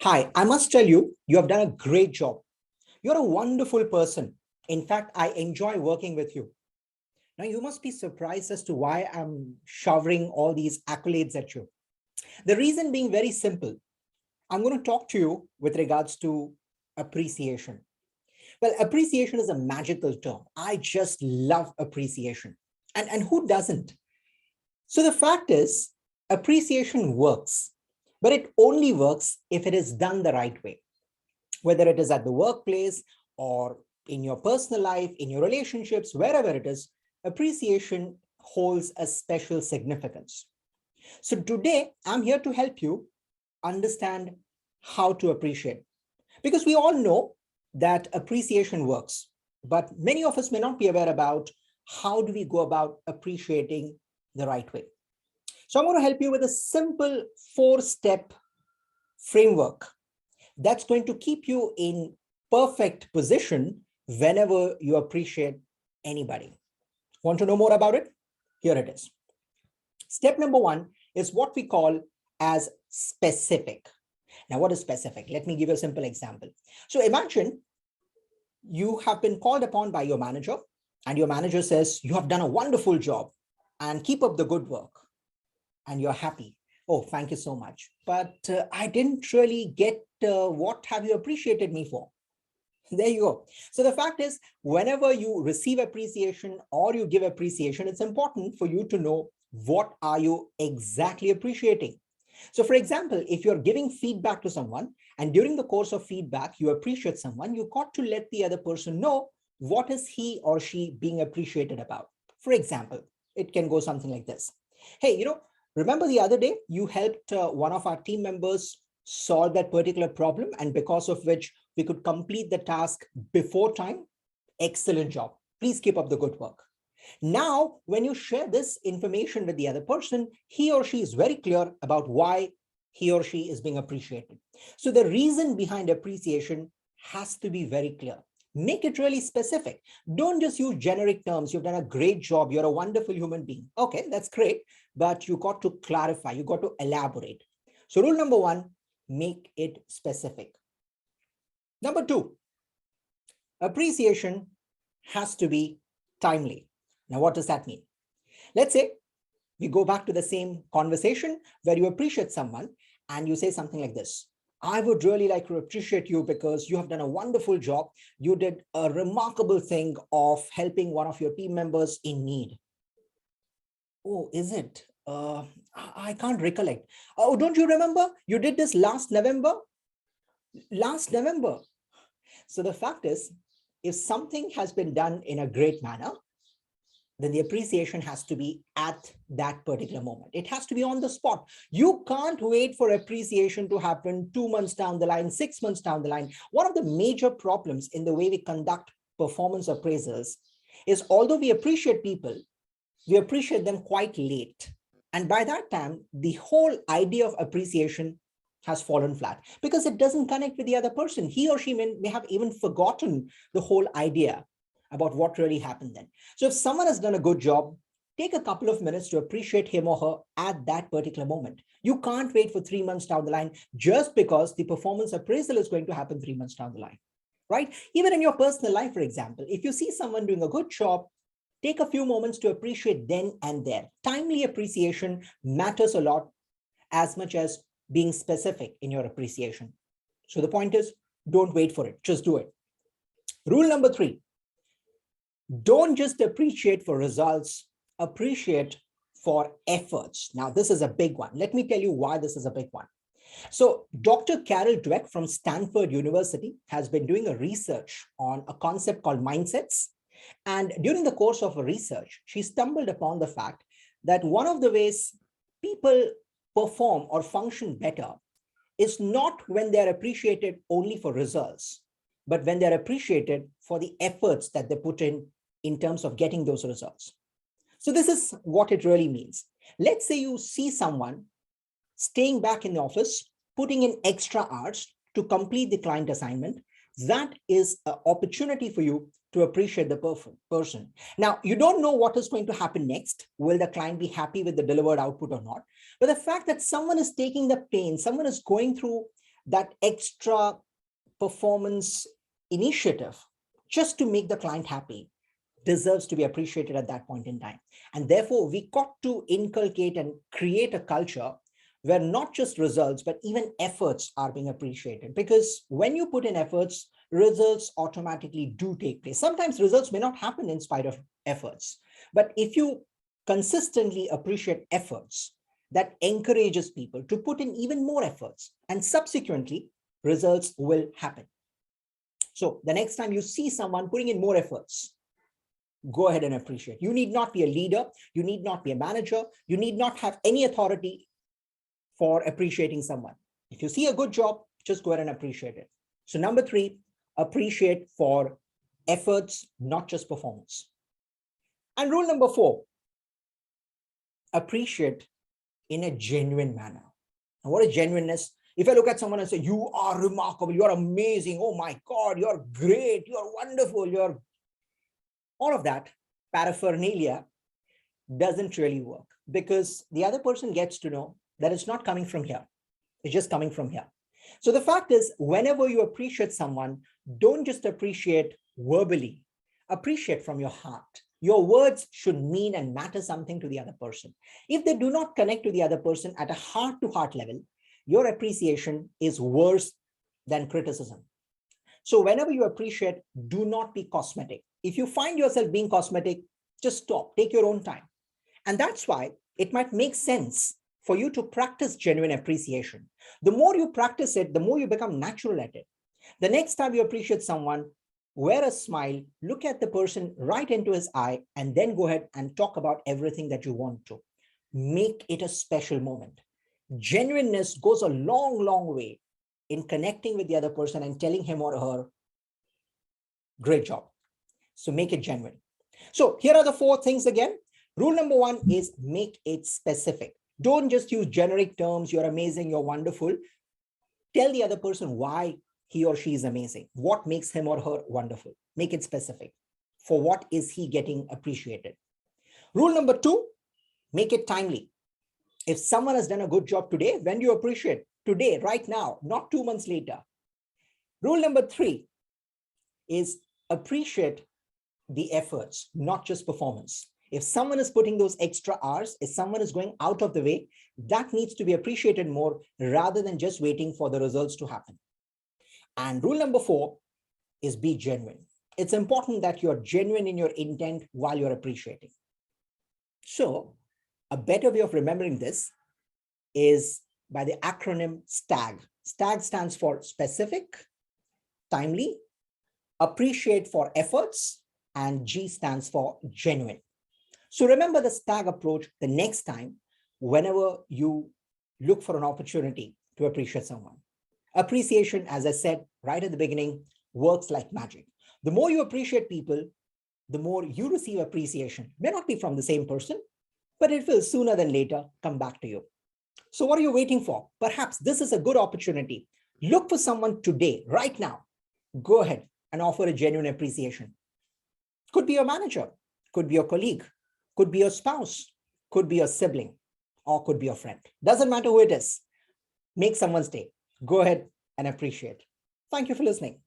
Hi, I must tell you, you have done a great job. You're a wonderful person. In fact, I enjoy working with you. Now, you must be surprised as to why I'm showering all these accolades at you. The reason being very simple. I'm going to talk to you with regards to appreciation. Well, appreciation is a magical term. I just love appreciation. And who doesn't? So the fact is, appreciation works, but it only works if it is done the right way. Whether it is at the workplace or in your personal life, in your relationships, wherever it is, appreciation holds a special significance. So today, I'm here to help you understand how to appreciate. Because we all know that appreciation works, but many of us may not be aware about how do we go about appreciating the right way. So I'm going to help you with a simple 4-step framework that's going to keep you in perfect position whenever you appreciate anybody. Want to know more about it? Here it is. Step number 1 is what we call as specific. Now, what is specific? Let me give you a simple example. So imagine you have been called upon by your manager, and your manager says, you have done a wonderful job and keep up the good work. And you're happy. Oh, thank you so much. But I didn't really get what have you appreciated me for? There you go. So the fact is, whenever you receive appreciation or you give appreciation, it's important for you to know what are you exactly appreciating. So for example, if you're giving feedback to someone and during the course of feedback, you appreciate someone, you got to let the other person know what is he or she being appreciated about. For example, it can go something like this. Hey, remember the other day you helped one of our team members solve that particular problem, and because of which we could complete the task before time? Excellent job. Please keep up the good work. Now, when you share this information with the other person, he or she is very clear about why he or she is being appreciated. So the reason behind appreciation has to be very clear. Make it really specific. Don't just use generic terms. You've done a great job. You're a wonderful human being. Okay, that's great. But you got to clarify. You got to elaborate. So rule number 1, make it specific. Number 2, appreciation has to be timely. Now, what does that mean? Let's say we go back to the same conversation where you appreciate someone and you say something like this. I would really like to appreciate you because you have done a wonderful job. You did a remarkable thing of helping one of your team members in need. Oh, is it? I can't recollect. Oh, don't you remember? You did this last November? Last November. So the fact is, if something has been done in a great manner, then the appreciation has to be at that particular moment. It has to be on the spot. You can't wait for appreciation to happen 2 months down the line, 6 months down the line. One of the major problems in the way we conduct performance appraisals is, although we appreciate people, we appreciate them quite late. And by that time, the whole idea of appreciation has fallen flat because it doesn't connect with the other person. He or she may have even forgotten the whole idea about what really happened then. So if someone has done a good job, take a couple of minutes to appreciate him or her at that particular moment. You can't wait for 3 months down the line just because the performance appraisal is going to happen 3 months down the line, right? Even in your personal life, for example, if you see someone doing a good job, take a few moments to appreciate then and there. Timely appreciation matters a lot, as much as being specific in your appreciation. So the point is, don't wait for it, just do it. Rule number 3, don't just appreciate for results, appreciate for efforts. Now, this is a big one. Let me tell you why this is a big one. So Dr. Carol Dweck from Stanford University has been doing a research on a concept called mindsets. And during the course of her research, she stumbled upon the fact that one of the ways people perform or function better is not when they're appreciated only for results, but when they're appreciated for the efforts that they put in terms of getting those results. So this is what it really means. Let's say you see someone staying back in the office, putting in extra hours to complete the client assignment. That is an opportunity for you to appreciate the person. Now, you don't know what is going to happen next. Will the client be happy with the delivered output or not? But the fact that someone is taking the pain, someone is going through that extra performance initiative just to make the client happy deserves to be appreciated at that point in time. And therefore, we got to inculcate and create a culture where not just results, but even efforts are being appreciated. Because when you put in efforts, results automatically do take place. Sometimes results may not happen in spite of efforts. But if you consistently appreciate efforts, that encourages people to put in even more efforts, and subsequently, results will happen. So the next time you see someone putting in more efforts, go ahead and appreciate. You need not be a leader. You need not be a manager. You need not have any authority for appreciating someone. If you see a good job, just go ahead and appreciate it. So number 3, appreciate for efforts, not just performance. And rule number 4, appreciate in a genuine manner. And what is genuineness? If I look at someone and say, you are remarkable, you're amazing, oh my God, you're great, you're wonderful, you're all of that paraphernalia doesn't really work, because the other person gets to know that it's not coming from here. It's just coming from here. So the fact is, whenever you appreciate someone, don't just appreciate verbally, appreciate from your heart. Your words should mean and matter something to the other person. If they do not connect to the other person at a heart-to-heart level, your appreciation is worse than criticism. So whenever you appreciate, do not be cosmetic. If you find yourself being cosmetic, just stop, take your own time. And that's why it might make sense for you to practice genuine appreciation. The more you practice it, the more you become natural at it. The next time you appreciate someone, wear a smile, look at the person right into his eye, and then go ahead and talk about everything that you want to. Make it a special moment. Genuineness goes a long, long way in connecting with the other person and telling him or her, great job. So make it genuine. So here are the 4 things again. Rule number 1 is make it specific. Don't just use generic terms, you're amazing, you're wonderful. Tell the other person why he or she is amazing. What makes him or her wonderful? Make it specific. For what is he getting appreciated? Rule number 2, make it timely. If someone has done a good job today, when do you appreciate? Today, right now, not 2 months later. Rule number 3 is appreciate the efforts, not just performance. If someone is putting those extra hours, if someone is going out of the way, that needs to be appreciated more rather than just waiting for the results to happen. And rule number 4 is be genuine. It's important that you're genuine in your intent while you're appreciating. So a better way of remembering this is by the acronym STAG. STAG stands for specific, timely, appreciate for efforts, and G stands for genuine. So remember the STAG approach the next time whenever you look for an opportunity to appreciate someone. Appreciation, as I said right at the beginning, works like magic. The more you appreciate people, the more you receive appreciation. May not be from the same person, but it will sooner than later come back to you. So what are you waiting for? Perhaps this is a good opportunity. Look for someone today, right now. Go ahead and offer a genuine appreciation. Could be your manager, could be your colleague, could be your spouse, could be your sibling, or could be your friend. Doesn't matter who it is. Make someone's day. Go ahead and appreciate. Thank you for listening.